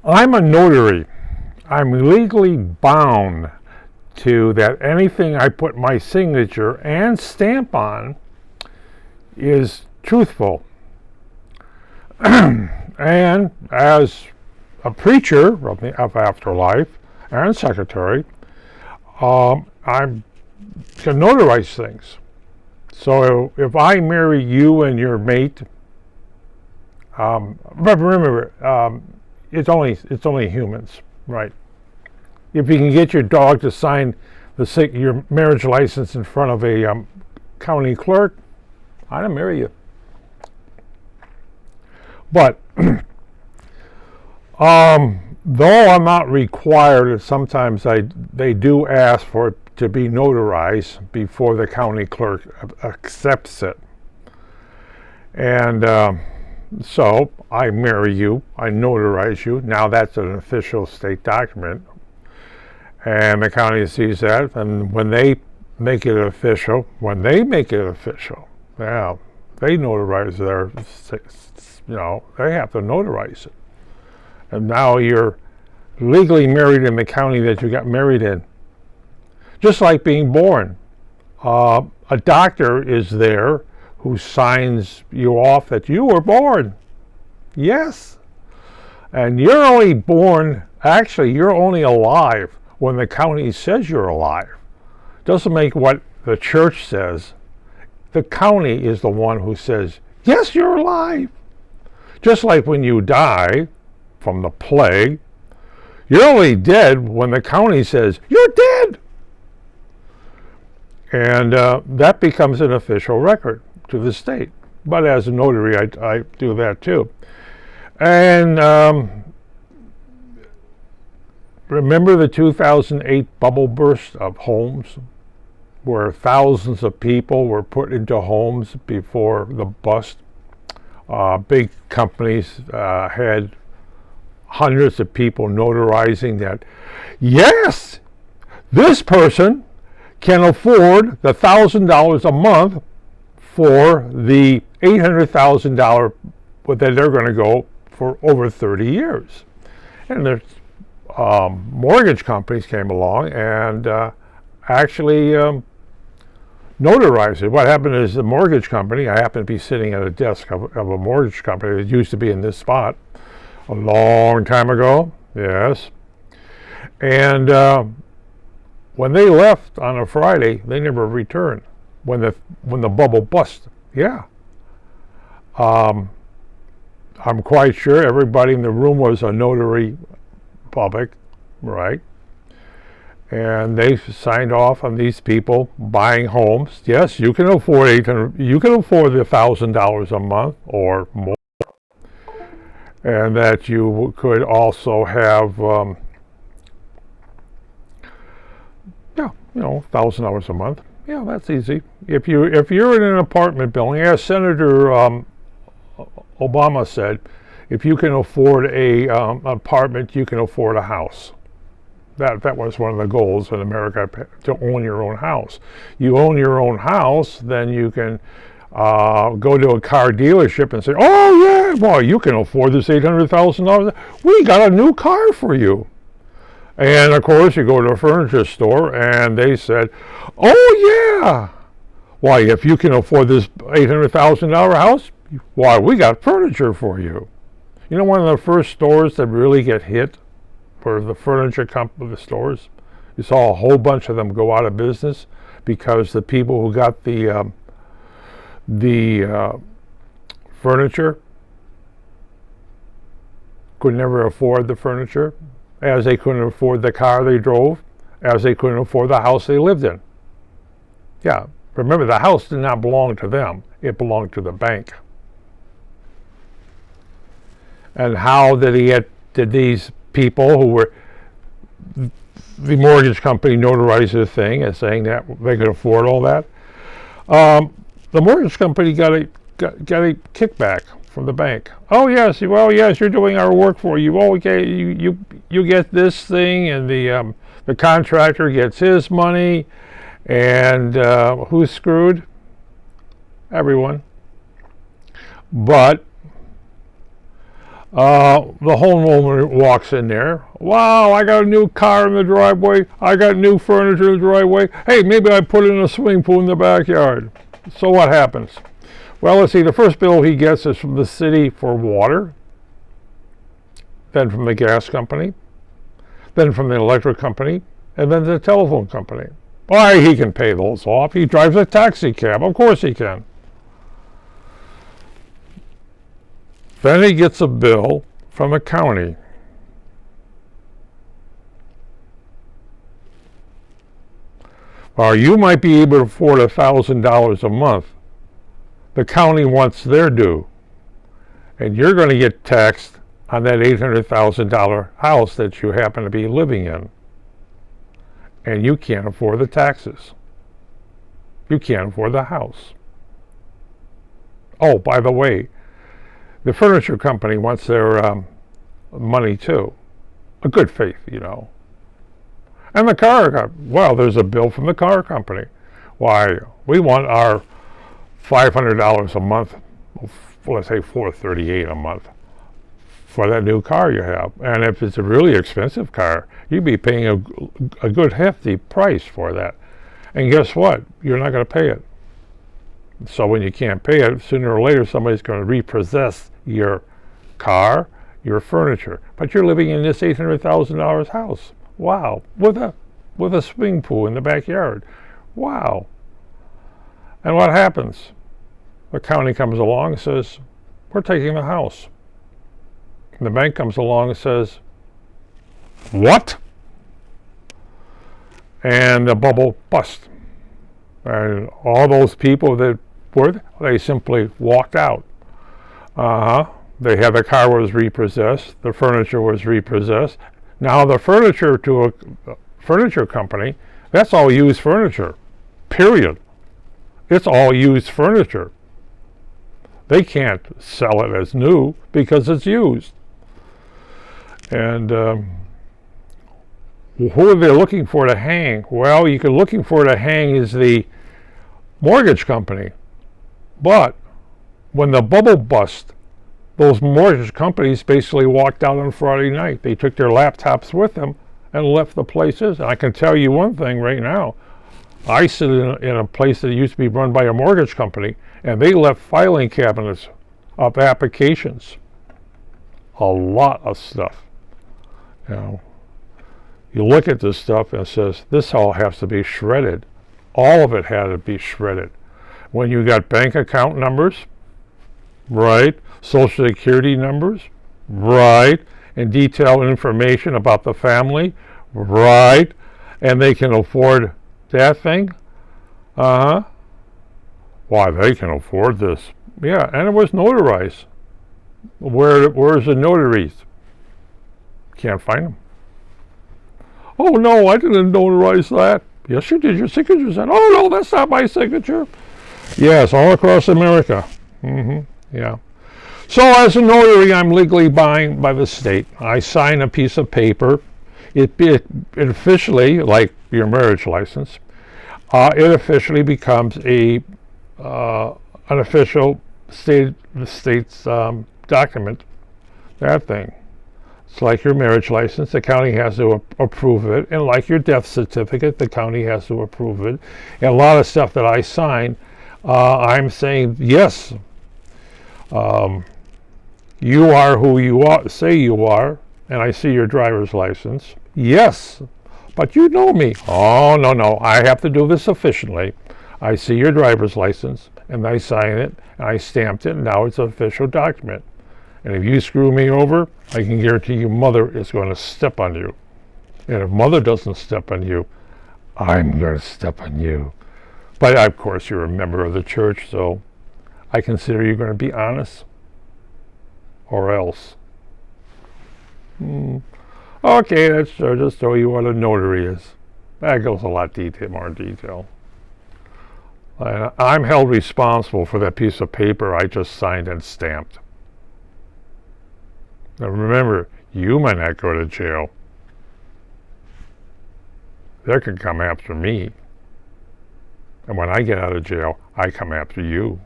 I'm a notary. I'm legally bound to that anything I put my signature and stamp on is truthful. And as a preacher of afterlife and secretary, I'm to notarize things. So if I marry you and your mate, but remember, it's only humans, right? If you can get your dog to sign your marriage license in front of a county clerk, I'd marry you. But though I'm not required, sometimes they do ask for it to be notarized before the county clerk accepts it. And so I marry you, I notarize you. Now that's an official state document. And the county sees that, and when they make it official, yeah, they notarize they have to notarize it. And now you're legally married in the county that you got married in. Just like being born. A doctor is there who signs you off that you were born. Yes. And you're only alive when the county says you're alive. Doesn't make what the church says. The county is the one who says, yes, you're alive. Just like when you die from the plague, you're only dead when the county says, you're dead. And that becomes an official record to the state. But as a notary, I do that too. And remember the 2008 bubble burst of homes, where thousands of people were put into homes before the bust? Big companies had hundreds of people notarizing that, yes, this person can afford the $1,000 a month for the $800,000 that they're going to go for over 30 years. And there's mortgage companies came along and actually notarized it. What happened is the mortgage company, I happen to be sitting at a desk of a mortgage company that used to be in this spot a long time ago, yes. And when they left on a Friday, they never returned when the bubble bust. Yeah. I'm quite sure everybody in the room was a notary public, right? And they signed off on these people buying homes. Yes, you can afford you can afford the $1,000 a month or more, and that you could also have, $1,000 a month. Yeah, that's easy. If you're in an apartment building, as Senator Obama said, if you can afford a apartment, you can afford a house. That was one of the goals in America, to own your own house. You own your own house, then you can go to a car dealership and say, oh yeah, well, you can afford this $800,000. We got a new car for you. And of course, you go to a furniture store and they said, oh yeah, why, if you can afford this $800,000 house, why, we got furniture for you. You know, one of the first stores that really get hit for the furniture company, the stores, you saw a whole bunch of them go out of business because the people who got the furniture could never afford the furniture, as they couldn't afford the car they drove, as they couldn't afford the house they lived in. Yeah, remember, the house did not belong to them, it belonged to the bank. And how did these people who were, the mortgage company notarized their thing and saying that they could afford all that? The mortgage company got a kickback from the bank. Oh yes, well yes, you're doing our work for you. Oh, okay, you get this thing, and the contractor gets his money, and who's screwed? Everyone. But The homeowner walks in there. Wow, I got a new car in the driveway. I got new furniture in the driveway. Hey, maybe I put in a swimming pool in the backyard. So what happens? Well, let's see, the first bill he gets is from the city for water, then from the gas company, then from the electric company, and then the telephone company. Why, he can pay those off. He drives a taxi cab. Of course he can. Then he gets a bill from the county. Well, you might be able to afford $1,000 a month. The county wants their due. And you're going to get taxed on that $800,000 house that you happen to be living in. And you can't afford the taxes. You can't afford the house. Oh, by the way, the furniture company wants their money too. A good faith, you know. And the car, well, there's a bill from the car company. Why, we want our $500 a month, let's say $438 a month, for that new car you have. And if it's a really expensive car, you'd be paying a good hefty price for that. And guess what? You're not going to pay it. So when you can't pay it, sooner or later somebody's going to repossess your car, your furniture. But you're living in this $800,000 house. Wow. With a swimming pool in the backyard. Wow. And what happens? The county comes along and says, we're taking the house. And the bank comes along and says, what? And the bubble busts. And all those people that were, they simply walked out. They had, the car was repossessed, the furniture was repossessed. Now the furniture to a furniture company, that's all used furniture, period. It's all used furniture. They can't sell it as new because it's used. And who are they looking for to hang? Well, you can looking for to hang is the mortgage company. But when the bubble bust, those mortgage companies basically walked out on Friday night. They took their laptops with them and left the places. And I can tell you one thing right now. I sit in a place that used to be run by a mortgage company, and they left filing cabinets of applications. A lot of stuff. You know, you look at this stuff and it says, this all has to be shredded. All of it had to be shredded. When you got bank account numbers, right, social security numbers, right, and detailed information about the family, right, and they can afford that thing, why, they can afford this. Yeah, and it was notarized. Where's the notaries? Can't find them. Oh no, I didn't notarize that. Yes, you did. Your signature said, oh no, that's not my signature. Yes, all across America. Yeah. So as a notary, I'm legally bound by the state. I sign a piece of paper. It officially, like your marriage license, it officially becomes an official state's document. That thing. It's like your marriage license. The county has to approve it, and like your death certificate, the county has to approve it. And a lot of stuff that I sign, I'm saying yes. You are who you are, say you are, and I see your driver's license. Yes, but you know me. Oh, no, I have to do this efficiently. I see your driver's license, and I sign it, and I stamped it, and now it's an official document. And if you screw me over, I can guarantee you mother is going to step on you. And if mother doesn't step on you, I'm going to step on you. But of course, you're a member of the church, so I consider you going to be honest, or else. Okay, that's just show you what a notary is. That goes a lot more detail. I'm held responsible for that piece of paper I just signed and stamped. Now remember, you might not go to jail. They could come after me. And when I get out of jail, I come after you.